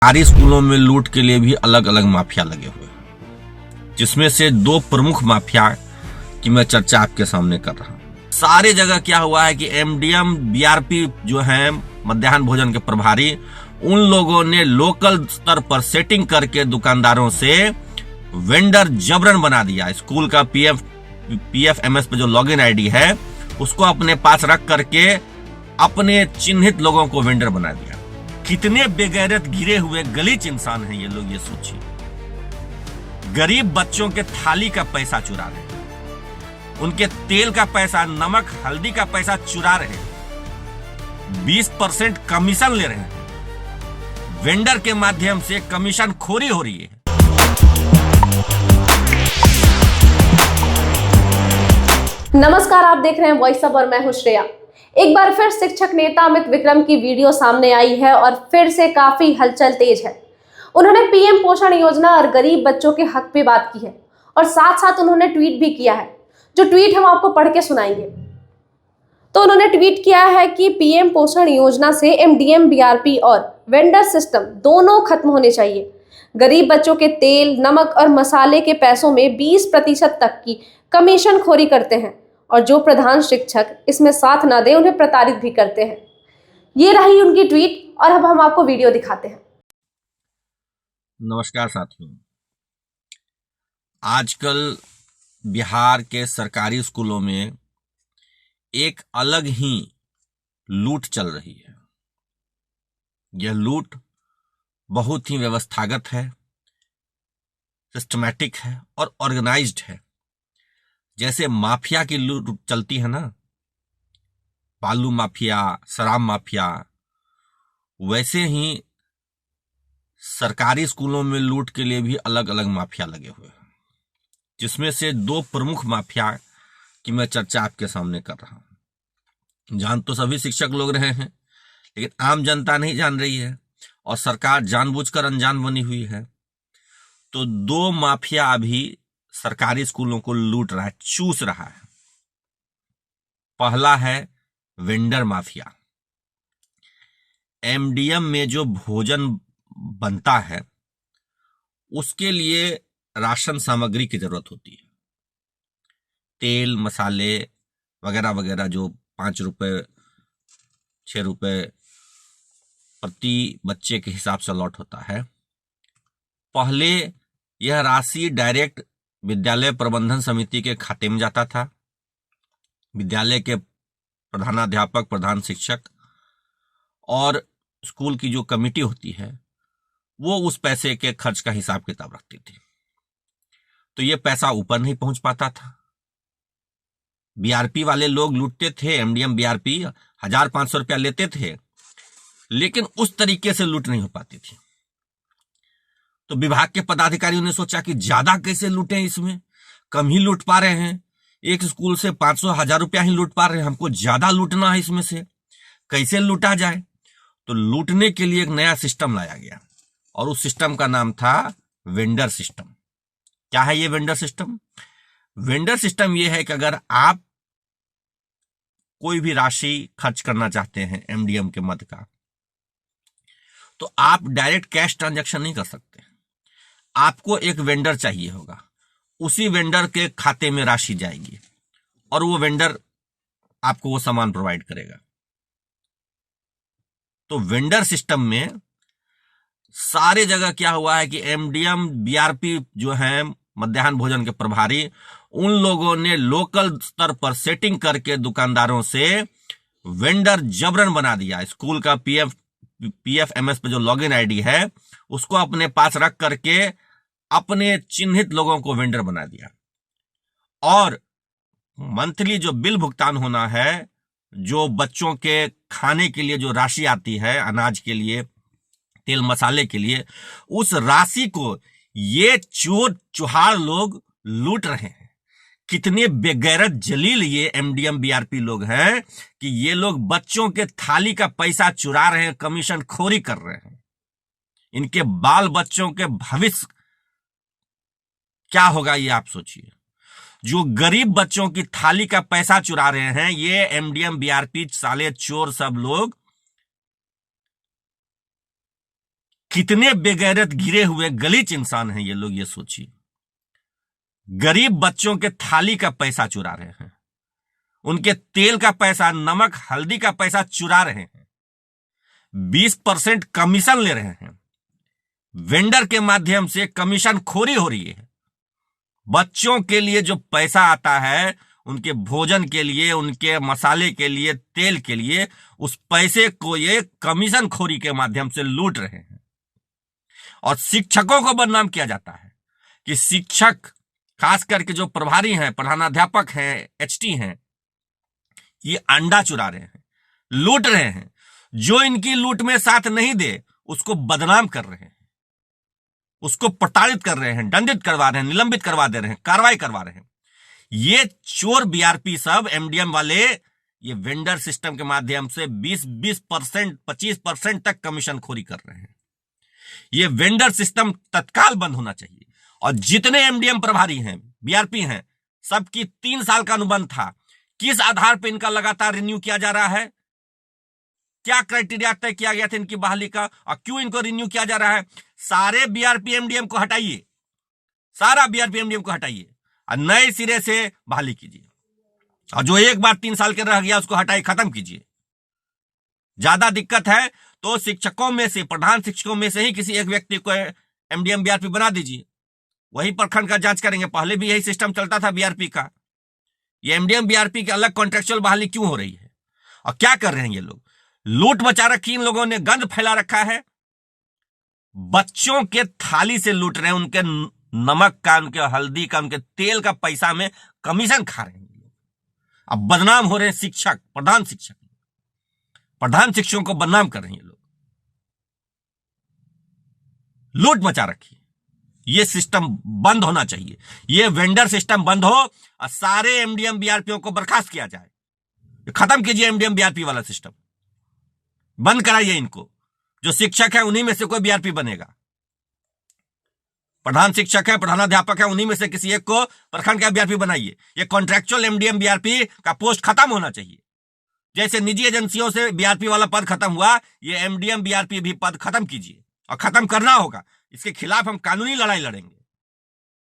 सरकारी स्कूलों में लूट के लिए भी अलग अलग माफिया लगे हुए हैं, जिसमें से दो प्रमुख माफिया की मैं चर्चा आपके सामने कर रहा हूं। सारे जगह क्या हुआ है कि एमडीएम बीआरपी जो है मध्याह्न भोजन के प्रभारी, उन लोगों ने लोकल स्तर पर सेटिंग करके दुकानदारों से वेंडर जबरन बना दिया। स्कूल का पीएफएमएस पे जो लॉगिन आईडी है उसको अपने पास रख करके अपने चिन्हित लोगों को वेंडर बना दिया। कितने बेगैरत गिरे हुए गलीच इंसान हैं ये लोग, ये सोचिए। गरीब बच्चों के थाली का पैसा चुरा रहे हैं, उनके तेल का पैसा, नमक हल्दी का पैसा चुरा रहे हैं, 20% कमीशन ले रहे हैं। वेंडर के माध्यम से कमीशन खोरी हो रही है। नमस्कार, आप देख रहे हैं वॉइस अब और मैं हूं श्रेया। एक बार फिर शिक्षक नेता अमित विक्रम की वीडियो सामने आई है और फिर से काफी हलचल तेज है। उन्होंने पीएम पोषण योजना और गरीब बच्चों के हक पे बात की है और साथ साथ उन्होंने ट्वीट भी किया है। जो ट्वीट हम आपको पढ़ के सुनाएंगे। तो उन्होंने ट्वीट किया है कि पीएम पोषण योजना से एमडीएम बीआरपी और वेंडर सिस्टम दोनों खत्म होने चाहिए। गरीब बच्चों के तेल, नमक और मसाले के पैसों में 20% तक की कमीशन खोरी करते हैं और जो प्रधान शिक्षक इसमें साथ ना दे उन्हें प्रताड़ित भी करते हैं। ये रही उनकी ट्वीट और अब हम आपको वीडियो दिखाते हैं। नमस्कार साथियों, आजकल बिहार के सरकारी स्कूलों में एक अलग ही लूट चल रही है। यह लूट बहुत ही व्यवस्थागत है, सिस्टमैटिक है और ऑर्गेनाइज्ड है। जैसे माफिया की लूट चलती है ना, बालू माफिया, शराब माफिया, वैसे ही सरकारी स्कूलों में लूट के लिए भी अलग अलग माफिया लगे हुए हैं, जिसमें से दो प्रमुख माफिया की मैं चर्चा आपके सामने कर रहा हूं। जान तो सभी शिक्षक लोग रहे हैं, लेकिन आम जनता नहीं जान रही है और सरकार जानबूझकर अनजान बनी हुई है। तो दो माफिया अभी सरकारी स्कूलों को लूट रहा है, चूस रहा है। पहला है वेंडर माफिया। एमडीएम में जो भोजन बनता है उसके लिए राशन सामग्री की जरूरत होती है। तेल, मसाले वगैरह वगैरह जो 5 रुपए 6 रुपए प्रति बच्चे के हिसाब से अलॉट होता है। पहले यह राशि डायरेक्ट विद्यालय प्रबंधन समिति के खाते में जाता था। विद्यालय के प्रधानाध्यापक, प्रधान शिक्षक और स्कूल की जो कमेटी होती है वो उस पैसे के खर्च का हिसाब किताब रखती थी। तो ये पैसा ऊपर नहीं पहुंच पाता था। बीआरपी वाले लोग लूटते थे, एमडीएम बीआरपी 1500 रुपया लेते थे, लेकिन उस तरीके से लूट नहीं हो पाती थी। तो विभाग के पदाधिकारियों ने सोचा कि ज्यादा कैसे लूटें, इसमें कम ही लूट पा रहे हैं, एक स्कूल से 500-1000 रुपया ही लूट पा रहे हैं, हमको ज्यादा लूटना है, इसमें से कैसे लूटा जाए। तो लूटने के लिए एक नया सिस्टम लाया गया और उस सिस्टम का नाम था वेंडर सिस्टम। क्या है ये वेंडर सिस्टम? वेंडर सिस्टम ये है कि अगर आप कोई भी राशि खर्च करना चाहते हैं एमडीएम के मद का, तो आप डायरेक्ट कैश ट्रांजैक्शन नहीं कर सकते। आपको एक वेंडर चाहिए होगा, उसी वेंडर के खाते में राशि जाएगी और वो वेंडर आपको वो सामान प्रोवाइड करेगा। तो वेंडर सिस्टम में सारे जगह क्या हुआ है कि एमडीएम बीआरपी जो है मध्याह्न भोजन के प्रभारी, उन लोगों ने लोकल स्तर पर सेटिंग करके दुकानदारों से वेंडर जबरन बना दिया। स्कूल का पीएफएमएस पे जो लॉगिन आईडी है उसको अपने पास रख करके अपने चिन्हित लोगों को वेंडर बना दिया और मंथली जो बिल भुगतान होना है, जो बच्चों के खाने के लिए जो राशि आती है, अनाज के लिए, तेल मसाले के लिए, उस राशि को ये चोर चुहार लोग लूट रहे हैं। कितने बेगैरत जलील ये एमडीएम बीआरपी लोग हैं कि ये लोग बच्चों के थाली का पैसा चुरा रहे हैं, कमीशन खोरी कर रहे हैं। इनके बाल बच्चों के भविष्य क्या होगा ये आप सोचिए। जो गरीब बच्चों की थाली का पैसा चुरा रहे हैं ये एमडीएम बीआरपी साले चोर सब लोग कितने बेगैरत गिरे हुए गलीच इंसान हैं ये लोग, ये सोचिए। गरीब बच्चों के थाली का पैसा चुरा रहे हैं, उनके तेल का पैसा, नमक हल्दी का पैसा चुरा रहे हैं, 20% कमीशन ले रहे हैं, वेंडर के माध्यम से कमीशन खोरी हो रही है। बच्चों के लिए जो पैसा आता है, उनके भोजन के लिए, उनके मसाले के लिए, तेल के लिए, उस पैसे को ये कमीशन खोरी के माध्यम से लूट रहे हैं। और शिक्षकों को बदनाम किया जाता है कि शिक्षक, खास करके जो प्रभारी हैं, प्रधानाध्यापक हैं, एचटी हैं, ये अंडा चुरा रहे हैं, लूट रहे हैं। जो इनकी लूट में साथ नहीं दे उसको बदनाम कर रहे हैं, उसको प्रताड़ित कर रहे हैं, दंडित करवा रहे हैं, निलंबित करवा दे रहे हैं, कार्रवाई करवा रहे हैं। ये चोर बीआरपी सब, एमडीएम वाले, ये वेंडर सिस्टम के माध्यम से 20% 25% तक कमीशन खोरी कर रहे हैं। ये वेंडर सिस्टम तत्काल बंद होना चाहिए। और जितने एमडीएम प्रभारी हैं, बीआरपी हैं, सबकी 3 साल का अनुबंध था। किस आधार पर इनका लगातार रिन्यू किया जा रहा है? क्या क्राइटेरिया तय किया गया था इनकी बहाली का, और क्यों इनको रिन्यू किया जा रहा है? सारे बीआरपी एमडीएम को हटाइए, सारा बीआरपी एमडीएम को हटाइए और नए सिरे से बहाली कीजिए। और जो एक बार 3 साल के रह गया उसको हटाई, खत्म कीजिए। ज्यादा दिक्कत है तो शिक्षकों में से, प्रधान शिक्षकों में से ही किसी एक व्यक्ति को एमडीएम बीआरपी बना दीजिए, वही प्रखंड का जांच करेंगे। पहले भी यही सिस्टम चलता था बीआरपी का। ये एमडीएम बीआरपी की अलग कॉन्ट्रेक्चुअल बहाली क्यों हो रही है और क्या कर रहे हैं ये लोग? लूट मचा रखी इन लोगों ने, गंद फैला रखा है। बच्चों के थाली से लूट रहे हैं, उनके नमक का, उनके हल्दी का, उनके तेल का पैसा में कमीशन खा रहे हैं ये लोग। अब बदनाम हो रहे हैं शिक्षक, प्रधान शिक्षक, प्रधान शिक्षकों को बदनाम कर रहे हैं ये लोग। लूट मचा रखी है। ये सिस्टम बंद होना चाहिए। ये वेंडर सिस्टम बंद हो और सारे एमडीएम बीआरपीओ को बर्खास्त किया जाए। खत्म कीजिए एमडीएम बीआरपी वाला सिस्टम, बंद कराइए इनको। जो शिक्षक है उन्हीं में से कोई बीआरपी बनेगा। प्रधान शिक्षक है, प्रधानाध्यापक है, उन्हीं में से किसी एक को प्रखंड का बीआरपी बनाइए। ये कॉन्ट्रेक्चुअल एमडीएम बीआरपी का पोस्ट खत्म होना चाहिए। जैसे निजी एजेंसियों से बीआरपी वाला पद खत्म हुआ, ये एमडीएम बीआरपी भी पद खत्म कीजिए। और खत्म करना होगा, इसके खिलाफ हम कानूनी लड़ाई लड़ेंगे,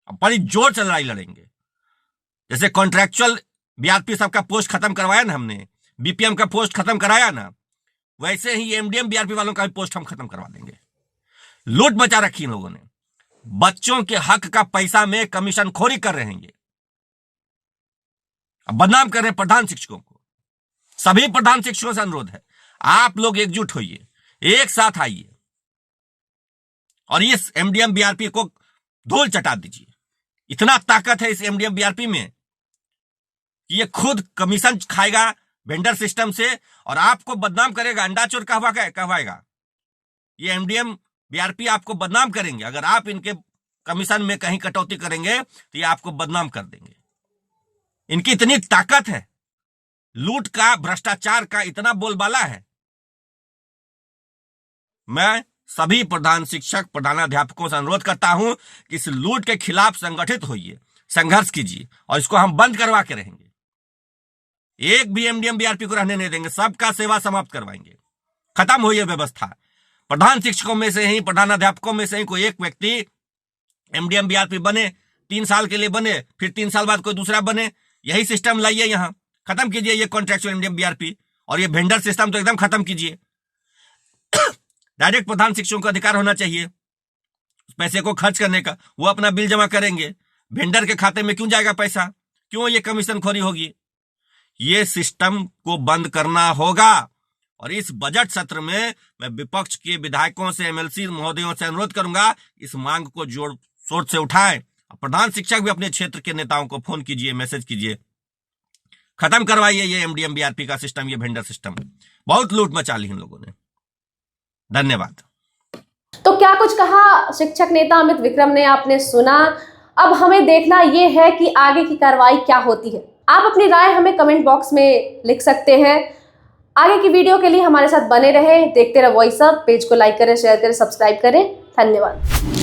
हम बड़ी जोर से लड़ाई लड़ेंगे। जैसे कॉन्ट्रेक्चुअल बीआरपी सबका पोस्ट खत्म करवाया ना हमने, बीपीएम का पोस्ट खत्म कराया ना, वैसे ही एमडीएम बीआरपी वालों का भी पोस्ट हम खत्म करवा देंगे। लूट मचा रखी इन लोगों ने, बच्चों के हक का पैसा में कमीशन खोरी कर रहे हैं ये। अब बदनाम कर रहे हैं प्रधान शिक्षकों को। सभी प्रधान शिक्षकों से अनुरोध है, आप लोग एकजुट होइए, एक साथ आइए और इस एमडीएम बीआरपी को धूल चटा दीजिए। इतना ताकत है इस एमडीएम बीआरपी में कि ये खुद कमीशन खाएगा वेंडर सिस्टम से और आपको बदनाम करेगा, अंडा चोर कहवाएगा। ये एमडीएम बीआरपी आपको बदनाम करेंगे। अगर आप इनके कमीशन में कहीं कटौती करेंगे तो ये आपको बदनाम कर देंगे। इनकी इतनी ताकत है, लूट का, भ्रष्टाचार का इतना बोलबाला है। मैं सभी प्रधान शिक्षक, प्रधानाध्यापकों से अनुरोध करता हूं कि इस लूट के खिलाफ संगठित होइए, संघर्ष कीजिए और इसको हम बंद करवा के रहेंगे। एक भी एमडीएम बीआरपी को रहने नहीं देंगे, सबका सेवा समाप्त करवाएंगे। खत्म हो यह व्यवस्था। प्रधान शिक्षकों में से ही, प्रधानाध्यापकों में से ही कोई एक व्यक्ति एमडीएम बीआरपी बने, 3 साल के लिए बने, फिर 3 साल बाद कोई दूसरा बने। यही सिस्टम लाइए यहां, खत्म कीजिए ये कॉन्ट्रेक्चुअल एमडीएम बीआरपी और ये वेंडर सिस्टम तो एकदम खत्म कीजिए। डायरेक्ट प्रधान शिक्षकों का अधिकार होना चाहिए उस पैसे को खर्च करने का। वो अपना बिल जमा करेंगे, वेंडर के खाते में क्यों जाएगा पैसा, क्यों ये कमीशन खोरी होगी? ये सिस्टम को बंद करना होगा। और इस बजट सत्र में मैं विपक्ष के विधायकों से, एमएलसी महोदयों से अनुरोध करूंगा, इस मांग को जोर शोर से उठाएं। प्रधान शिक्षक भी अपने क्षेत्र के नेताओं को फोन कीजिए, मैसेज कीजिए, खत्म करवाइए ये एमडीएम बीआरपी का सिस्टम, ये वेंडर सिस्टम। बहुत लूट मचा ली इन लोगों ने। धन्यवाद। तो क्या कुछ कहा शिक्षक नेता अमित विक्रम ने, आपने सुना। अब हमें देखना यह है कि आगे की कार्रवाई क्या होती है। आप अपनी राय हमें कमेंट बॉक्स में लिख सकते हैं। आगे की वीडियो के लिए हमारे साथ बने रहें, देखते रहे वॉइस अब। पेज को लाइक करें, शेयर करें, सब्सक्राइब करें। धन्यवाद।